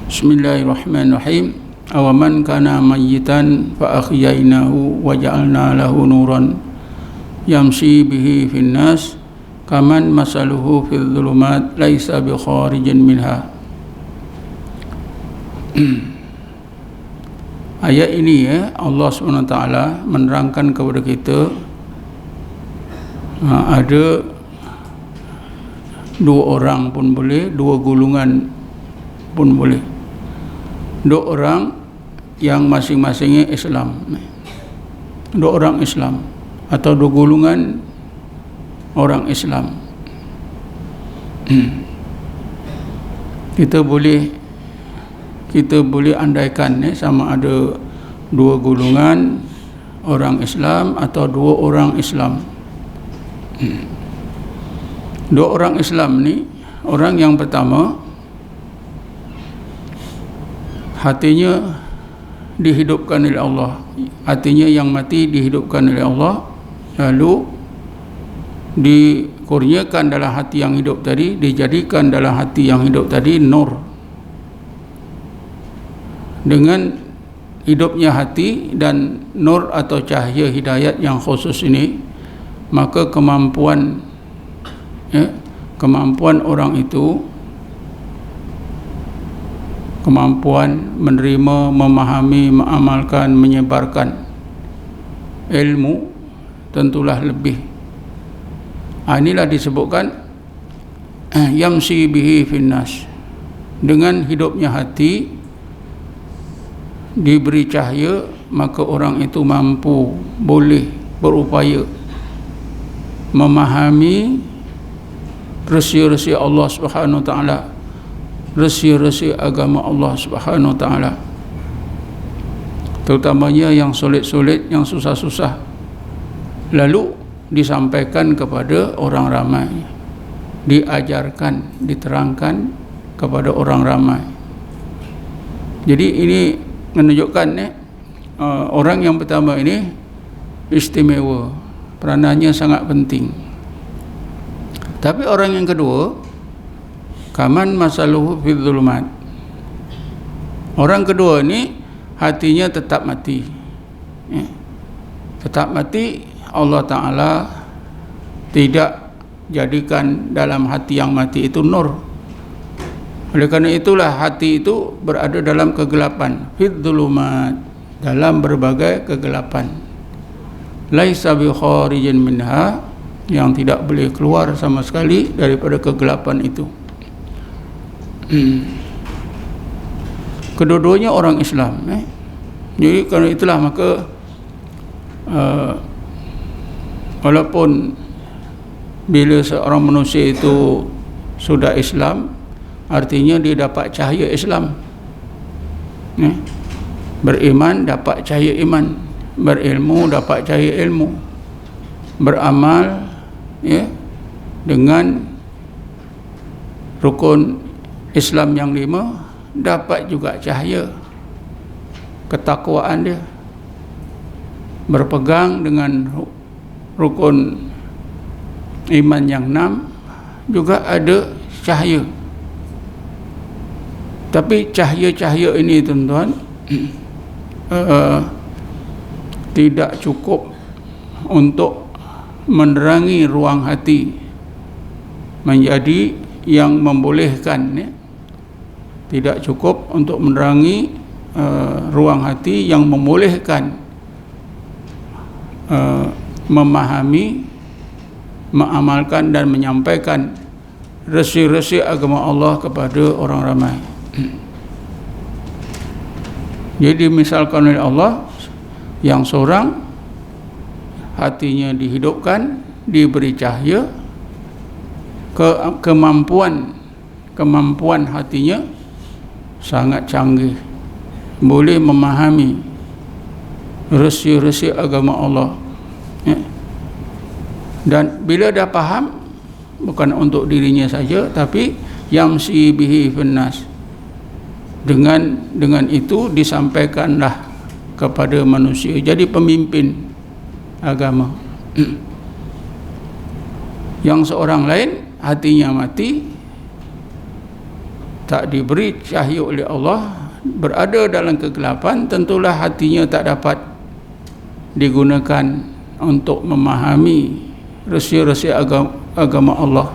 Bismillahirrahmanirrahim. Awaman kana mayyitan fa ahyainahu wa ja'alna lahu nuran yamshi bihi fin nas kaman masaluhu fil dhulumat laisa bi kharijin minha. Ayat ini Allah SWT menerangkan kepada kita ada dua orang pun boleh, dua golongan pun boleh. Dua orang yang masing-masingnya Islam, dua orang Islam atau dua golongan orang Islam. Kita boleh andaikan sama ada dua golongan orang Islam atau dua orang Islam. Dua orang Islam ni, orang yang pertama hatinya dihidupkan oleh Allah, hatinya yang mati dihidupkan oleh Allah, lalu dikurniakan dalam hati yang hidup tadi, dijadikan dalam hati yang hidup tadi nur. Dengan hidupnya hati dan nur atau cahaya hidayat yang khusus ini, maka kemampuan orang itu, kemampuan menerima, memahami, mengamalkan, menyebarkan ilmu tentulah lebih. Inilah disebutkan yamsi bihi finnas. Dengan hidupnya hati diberi cahaya, maka orang itu mampu, boleh berupaya memahami rahsia-rahsia Allah Subhanahu Wa Taala, rahsia-rahsia agama Allah Subhanahu Wa Taala, terutamanya yang sulit-sulit, yang susah-susah, lalu disampaikan kepada orang ramai, diajarkan, diterangkan kepada orang ramai. Jadi ini menunjukkan orang yang pertama ini istimewa, peranannya sangat penting. Tapi orang yang kedua, kaman masaluhu fil dhulumat. Orang kedua ni hatinya tetap mati. Tetap mati, Allah Ta'ala tidak jadikan dalam hati yang mati itu nur. Oleh kerana itulah hati itu berada dalam kegelapan, fil dhulumat, dalam berbagai kegelapan. Laisa bi kharijin minha, yang tidak boleh keluar sama sekali daripada kegelapan itu. Kedua-duanya orang Islam. Jadi kerana itulah maka walaupun bila seorang manusia itu sudah Islam, artinya dia dapat cahaya Islam. Beriman dapat cahaya iman, berilmu dapat cahaya ilmu, beramal dengan rukun Islam yang 5 dapat juga cahaya ketakwaan dia, berpegang dengan rukun iman yang 6 juga ada cahaya. Tapi cahaya-cahaya ini tuan-tuan tidak cukup untuk menerangi ruang hati menjadi yang membolehkan, tidak cukup untuk menerangi ruang hati yang membolehkan memahami, mengamalkan dan menyampaikan rahsia-rahsia agama Allah kepada orang ramai. Jadi misalkan oleh Allah, yang seorang hatinya dihidupkan, diberi cahaya, kemampuan hatinya sangat canggih, boleh memahami rahsia-rahsia agama Allah. Dan bila dah faham, bukan untuk dirinya saja, tapi yamsi bihi finnas, dengan itu disampaikanlah kepada manusia, jadi pemimpin agama. Yang seorang lain hatinya mati, tak diberi cahaya oleh Allah, berada dalam kegelapan, tentulah hatinya tak dapat digunakan untuk memahami rahsia-rahsia agama Allah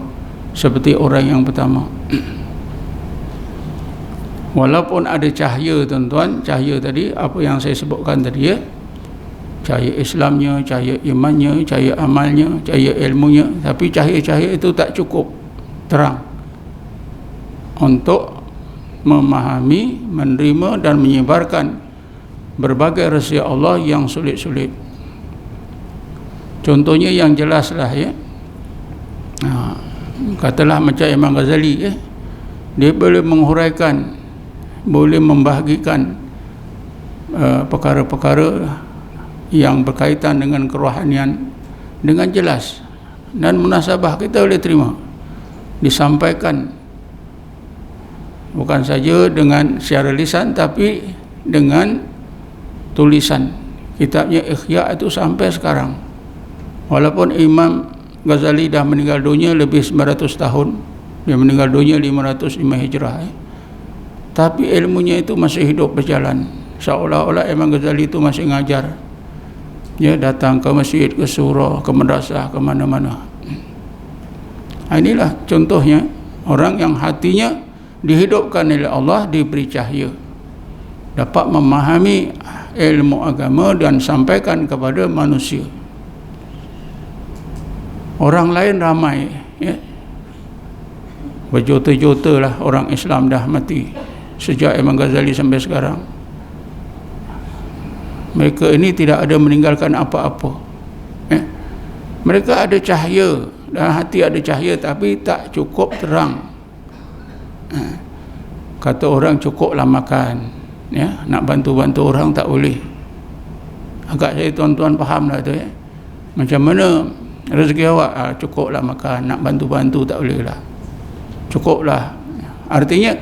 seperti orang yang pertama. Walaupun ada cahaya, tuan-tuan, cahaya tadi apa yang saya sebutkan tadi, ya, cahaya Islamnya, cahaya imannya, cahaya amalnya, cahaya ilmunya, tapi cahaya-cahaya itu tak cukup terang untuk memahami, menerima dan menyebarkan berbagai rahsia Allah yang sulit-sulit. Contohnya yang jelaslah, ya, katalah macam Imam Ghazali, ya, dia boleh menghuraikan, boleh membahagikan perkara-perkara yang berkaitan dengan kerohanian dengan jelas, dan munasabah kita boleh terima, disampaikan bukan saja dengan secara lisan tapi dengan tulisan. Kitabnya Ikhya itu sampai sekarang, walaupun Imam Ghazali dah meninggal dunia lebih 900 tahun, dia meninggal dunia 505 Hijrah, ya, tapi ilmunya itu masih hidup berjalan, seolah-olah Imam Ghazali itu masih ngajar, ya, datang ke masjid, ke surau, ke madrasah, ke mana-mana. Inilah contohnya orang yang hatinya dihidupkan oleh Allah, diberi cahaya, dapat memahami ilmu agama dan sampaikan kepada manusia. Orang lain ramai, ya, berjuta-juta lah orang Islam dah mati sejak Imam Ghazali sampai sekarang. Mereka ini tidak ada meninggalkan apa-apa, ya. Mereka ada cahaya, dan hati ada cahaya, tapi tak cukup terang. Kata orang cukuplah makan, ya, nak bantu-bantu orang tak boleh. Agak saya tuan-tuan faham lah tu, ya. Macam mana rezeki awak, cukuplah makan, nak bantu-bantu tak boleh lah, cukuplah. Artinya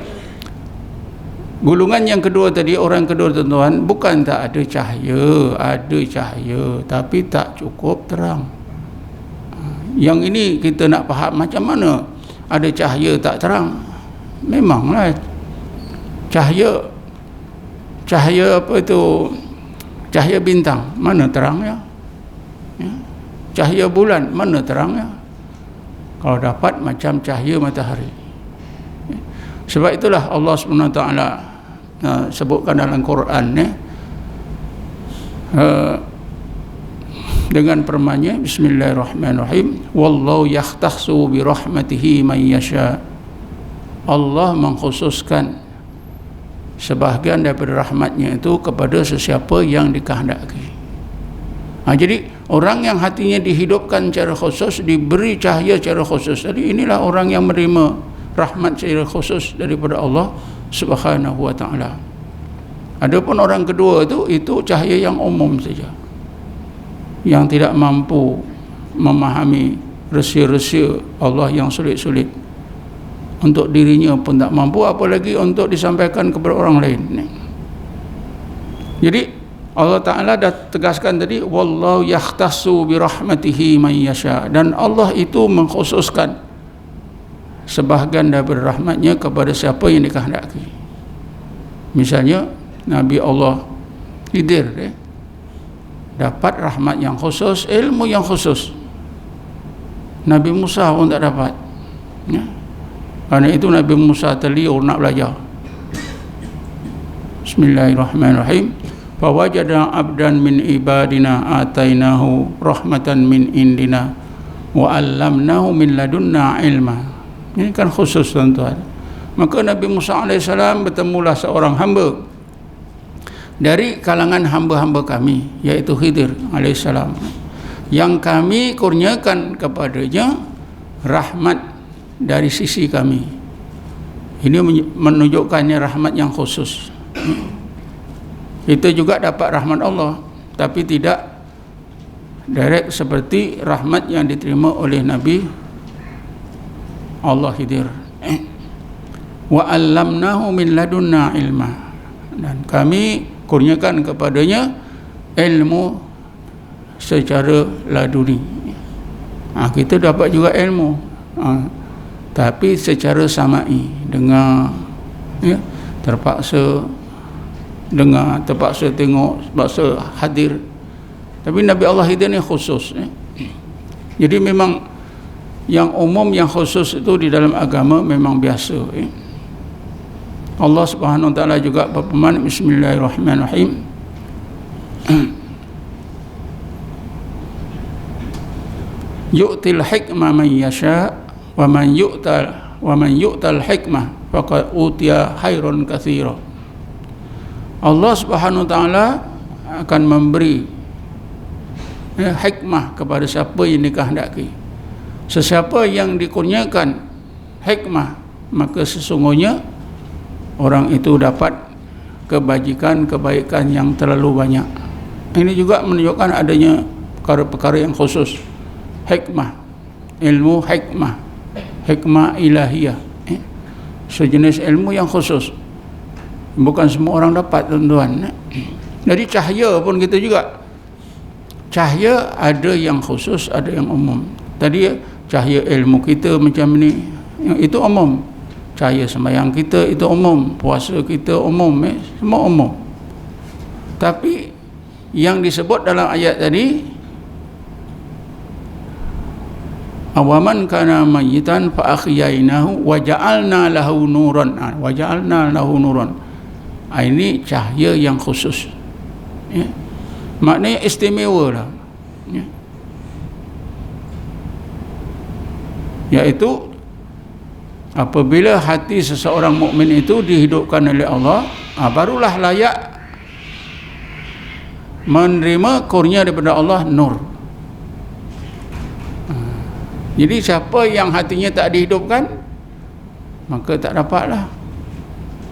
golongan yang kedua tadi, orang kedua, tuan-tuan, bukan tak ada cahaya, ada cahaya tapi tak cukup terang. Yang ini kita nak faham macam mana ada cahaya tak terang. Memanglah cahaya apa itu, cahaya bintang mana terangnya, ya? Cahaya bulan mana terangnya, kalau dapat macam cahaya matahari, ya. Sebab itulah Allah SWT sebutkan dalam Quran, ya, dengan firman-Nya, Bismillahirrahmanirrahim, wallahu yakhtassu bi rahmatihi man yasha. Allah mengkhususkan sebahagian daripada rahmatnya itu kepada sesiapa yang dikehendaki. Jadi orang yang hatinya dihidupkan secara khusus, diberi cahaya secara khusus, jadi inilah orang yang menerima rahmat secara khusus daripada Allah Subhanahu wa ta'ala. Adapun orang kedua itu cahaya yang umum saja, yang tidak mampu memahami rahsia-rahsia Allah yang sulit-sulit, untuk dirinya pun tak mampu, apalagi untuk disampaikan kepada orang lain. Jadi Allah Ta'ala dah tegaskan tadi, wallahu yakhtassu bi rahmatihi man yasha, dan Allah itu mengkhususkan sebahagian daripada rahmatnya kepada siapa yang dikehendaki. Misalnya Nabi Allah Khidir, dapat rahmat yang khusus, ilmu yang khusus. Nabi Musa pun tak dapat, ya. Karena itu Nabi Musa terliur nak belajar. Bismillahirrahmanirrahim. Fawajada abdan min ibadina atainahu rahmatan min indina wa 'allamnahu min ladunna ilma. Ini kan khusus, tuan-tuan. Maka Nabi Musa AS bertemulah seorang hamba dari kalangan hamba-hamba kami, yaitu Khidir AS, yang kami kurniakan kepadanya rahmat dari sisi kami. Ini menunjukkannya rahmat yang khusus. Itu juga dapat rahmat Allah, tapi tidak direct seperti rahmat yang diterima oleh Nabi Allah Khidir. Wa 'allamnahu min ladunna ilma, dan kami kurniakan kepadanya ilmu secara laduni. Kita dapat juga ilmu, tapi secara samai, dengar, ya, terpaksa dengar, terpaksa tengok, terpaksa hadir. Tapi Nabi Allah itu ni khusus, ya. Jadi memang yang umum, yang khusus itu di dalam agama memang biasa, ya. Allah Subhanahu Wa Taala juga berfirman, Bismillahirrahmanirrahim, yu'til hikmah man yasha wa man yu'tal hikmah faqad utiya khairan katsira. Allah Subhanahu Wa Taala akan memberi hikmah kepada siapa yang dikehendaki. Sesiapa yang dikurniakan hikmah, maka sesungguhnya orang itu dapat kebaikan yang terlalu banyak. Ini juga menunjukkan adanya perkara-perkara yang khusus. Hikmah, ilmu hikmah ilahiyah, sejenis ilmu yang khusus, bukan semua orang dapat, tuan-tuan. Jadi cahaya pun kita juga, cahaya ada yang khusus, ada yang umum. Tadi cahaya ilmu kita macam ni, yang itu umum. Cahaya sembahyang kita itu umum, puasa kita umum, semua umum. Tapi yang disebut dalam ayat tadi, awaman kana mayitan fa akhyainahu wa ja'alna lahu nuran, ini cahaya yang khusus, ya. Maknanya istimewa lah, ya. Iaitu apabila hati seseorang mukmin itu dihidupkan oleh Allah, barulah layak menerima kurnia daripada Allah, nur. Jadi siapa yang hatinya tak dihidupkan, maka tak dapatlah.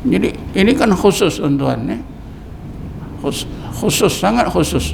Jadi ini kan khusus, tuan-tuan, khusus, sangat khusus.